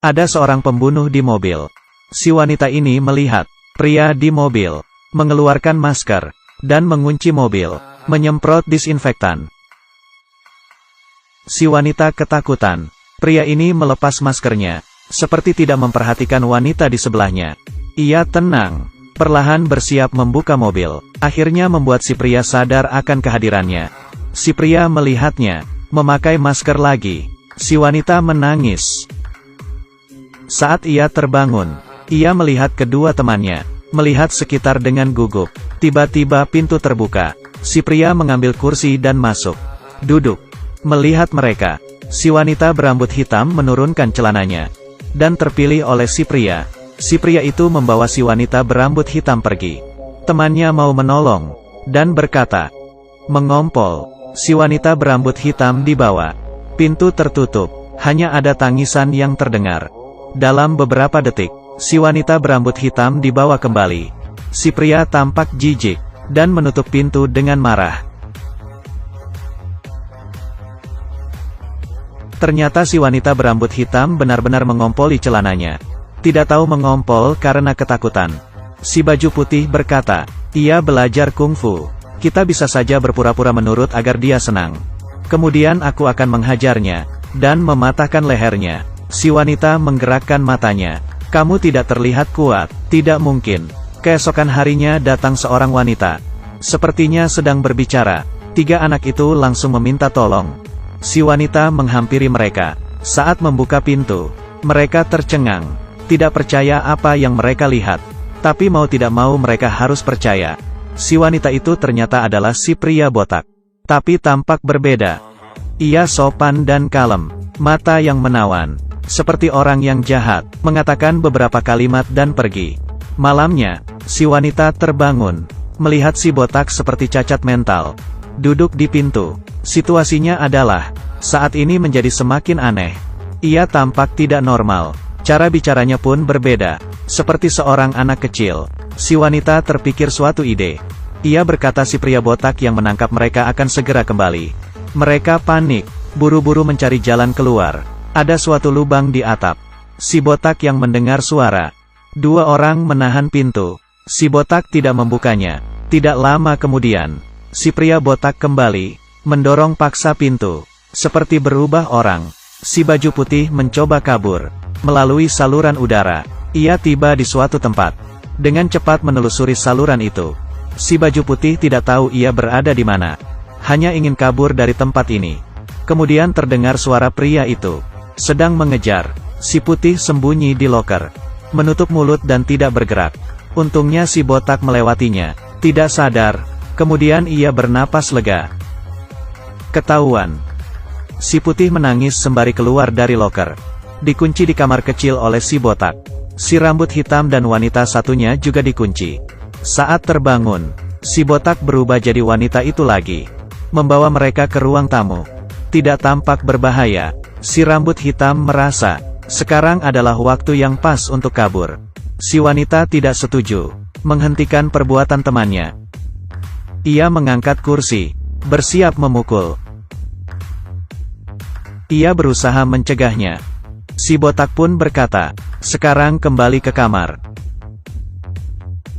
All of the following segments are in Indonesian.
Ada seorang pembunuh di mobil. Si wanita ini melihat pria di mobil mengeluarkan masker dan mengunci mobil, menyemprot disinfektan. Si wanita ketakutan. Pria ini melepas maskernya, seperti tidak memperhatikan wanita di sebelahnya. Ia tenang, perlahan bersiap membuka mobil. Akhirnya membuat si pria sadar akan kehadirannya. Si pria melihatnya memakai masker lagi. Si wanita menangis. Saat ia terbangun, ia melihat kedua temannya, melihat sekitar dengan gugup. Tiba-tiba pintu terbuka. Si pria mengambil kursi dan masuk. Duduk. Melihat mereka, si wanita berambut hitam menurunkan celananya, dan terpilih oleh si pria. Si pria itu membawa si wanita berambut hitam pergi. Temannya mau menolong, dan berkata, mengompol. Si wanita berambut hitam dibawa. Pintu tertutup, hanya ada tangisan yang terdengar. Dalam beberapa detik, si wanita berambut hitam dibawa kembali. Si pria tampak jijik, dan menutup pintu dengan marah. Ternyata si wanita berambut hitam benar-benar mengompoli celananya. Tidak tahu mengompol karena ketakutan. Si baju putih berkata, ia belajar kungfu. Kita bisa saja berpura-pura menurut agar dia senang. Kemudian aku akan menghajarnya, dan mematahkan lehernya. Si wanita menggerakkan matanya. Kamu tidak terlihat kuat. Tidak mungkin. Keesokan harinya datang seorang wanita. Sepertinya sedang berbicara. 3 anak itu langsung meminta tolong. Si wanita menghampiri mereka. Saat membuka pintu, mereka tercengang. Tidak percaya apa yang mereka lihat. Tapi mau tidak mau mereka harus percaya. Si wanita itu ternyata adalah si pria botak. Tapi tampak berbeda. Ia sopan dan kalem. Mata yang menawan. Seperti orang yang jahat. Mengatakan beberapa kalimat dan pergi. Malamnya, si wanita terbangun. Melihat si botak seperti cacat mental. Duduk di pintu. Situasinya adalah, saat ini menjadi semakin aneh. Ia tampak tidak normal. Cara bicaranya pun berbeda. Seperti seorang anak kecil. Si wanita terpikir suatu ide. Ia berkata si pria botak yang menangkap mereka akan segera kembali. Mereka panik. Buru-buru mencari jalan keluar. Ada suatu lubang di atap. Si botak yang mendengar suara. 2 orang menahan pintu. Si botak tidak membukanya. Tidak lama kemudian, si pria botak kembali, mendorong paksa pintu. Seperti berubah orang, si baju putih mencoba kabur. Melalui saluran udara, ia tiba di suatu tempat. Dengan cepat menelusuri saluran itu. Si baju putih tidak tahu ia berada di mana. Hanya ingin kabur dari tempat ini. Kemudian terdengar suara pria itu. Sedang mengejar. Si putih sembunyi di loker. Menutup mulut dan tidak bergerak. Untungnya si botak melewatinya. Tidak sadar. Kemudian ia bernapas lega. Ketahuan. Si putih menangis sembari keluar dari loker. Dikunci di kamar kecil oleh si botak. Si rambut hitam dan wanita satunya juga dikunci. Saat terbangun, si botak berubah jadi wanita itu lagi. Membawa mereka ke ruang tamu. Tidak tampak berbahaya. Si rambut hitam merasa, sekarang adalah waktu yang pas untuk kabur. Si wanita tidak setuju. Menghentikan perbuatan temannya. Ia mengangkat kursi. Bersiap memukul. Ia berusaha mencegahnya. Si botak pun berkata, sekarang kembali ke kamar.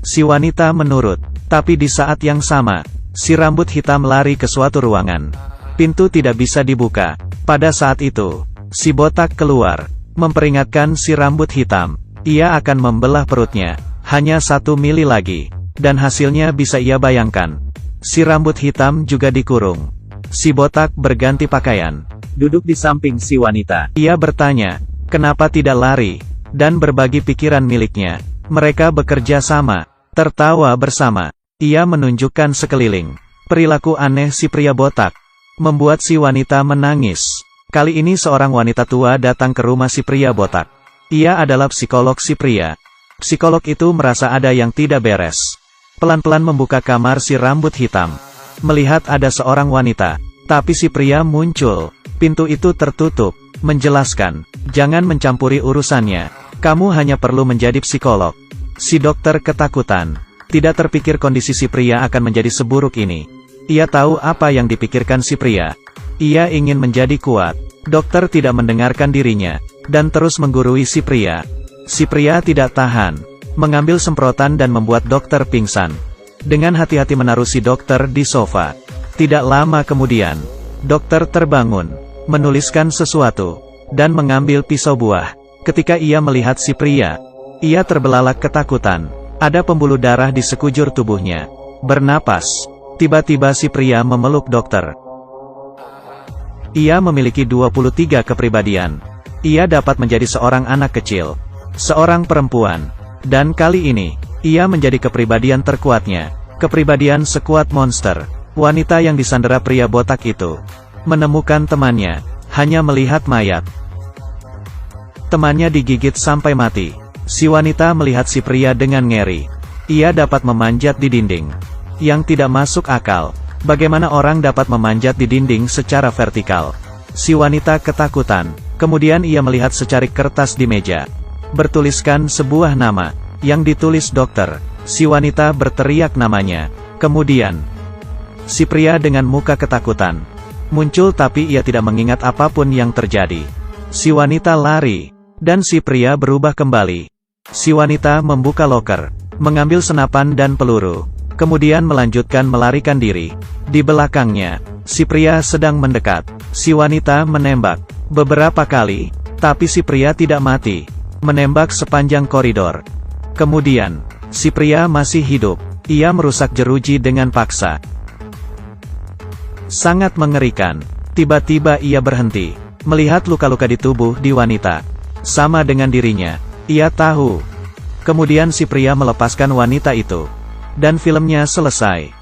Si wanita menurut. Tapi di saat yang sama, si rambut hitam lari ke suatu ruangan. Pintu tidak bisa dibuka. Pada saat itu, si botak keluar, memperingatkan si rambut hitam. Ia akan membelah perutnya. Hanya 1 mili lagi. Dan hasilnya bisa ia bayangkan. Si rambut hitam juga dikurung. Si botak berganti pakaian. Duduk di samping si wanita. Ia bertanya, kenapa tidak lari? Dan berbagi pikiran miliknya. Mereka bekerja sama. Tertawa bersama. Ia menunjukkan sekeliling. Perilaku aneh si pria botak membuat si wanita menangis. Kali ini seorang wanita tua datang ke rumah si pria botak. Ia adalah psikolog si pria. Psikolog itu merasa ada yang tidak beres. Pelan-pelan membuka kamar si rambut hitam. Melihat ada seorang wanita. Tapi si pria muncul. Pintu itu tertutup. Menjelaskan, jangan mencampuri urusannya. Kamu hanya perlu menjadi psikolog. Si dokter ketakutan. Tidak terpikir kondisi si pria akan menjadi seburuk ini. Ia tahu apa yang dipikirkan si pria. Ia ingin menjadi kuat. Dokter tidak mendengarkan dirinya. dan terus menggurui si pria. Si pria tidak tahan, mengambil semprotan dan membuat dokter pingsan. Dengan hati-hati menaruh si dokter di sofa. Tidak lama kemudian, dokter terbangun, menuliskan sesuatu, dan mengambil pisau buah. Ketika ia melihat si pria, ia terbelalak ketakutan. Ada pembuluh darah di sekujur tubuhnya. Bernapas. Tiba-tiba si pria memeluk dokter. Ia memiliki 23 kepribadian. Ia dapat menjadi seorang anak kecil, seorang perempuan, dan kali ini, ia menjadi kepribadian terkuatnya. Kepribadian sekuat monster. Wanita yang disandera pria botak itu menemukan temannya, hanya melihat mayat. Temannya digigit sampai mati. Si wanita melihat si pria dengan ngeri. Ia dapat memanjat di dinding. Yang tidak masuk akal. Bagaimana orang dapat memanjat di dinding secara vertikal? Si wanita ketakutan. Kemudian ia melihat secarik kertas di meja. Bertuliskan sebuah nama, yang ditulis dokter. Si wanita berteriak namanya. Kemudian, si pria dengan muka ketakutan muncul tapi ia tidak mengingat apapun yang terjadi. Si wanita lari, dan si pria berubah kembali. Si wanita membuka loker, mengambil senapan dan peluru, kemudian melanjutkan melarikan diri. Di belakangnya, si pria sedang mendekat. Si wanita menembak beberapa kali, tapi si pria tidak mati. Menembak sepanjang koridor. Kemudian, si pria masih hidup. Ia merusak jeruji dengan paksa. Sangat mengerikan. Tiba-tiba ia berhenti, melihat luka-luka di tubuh di wanita. Sama dengan dirinya. Ia tahu. Kemudian si pria melepaskan wanita itu. Dan filmnya selesai.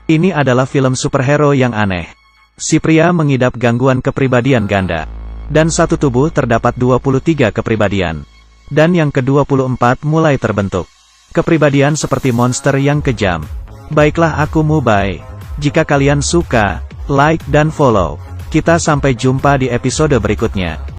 Ini adalah film superhero yang aneh. Si pria mengidap gangguan kepribadian ganda. Dan satu tubuh terdapat 23 kepribadian. Dan yang ke-24 mulai terbentuk. Kepribadian seperti monster yang kejam. Baiklah, aku Mubai. Jika kalian suka, like dan follow. Kita sampai jumpa di episode berikutnya.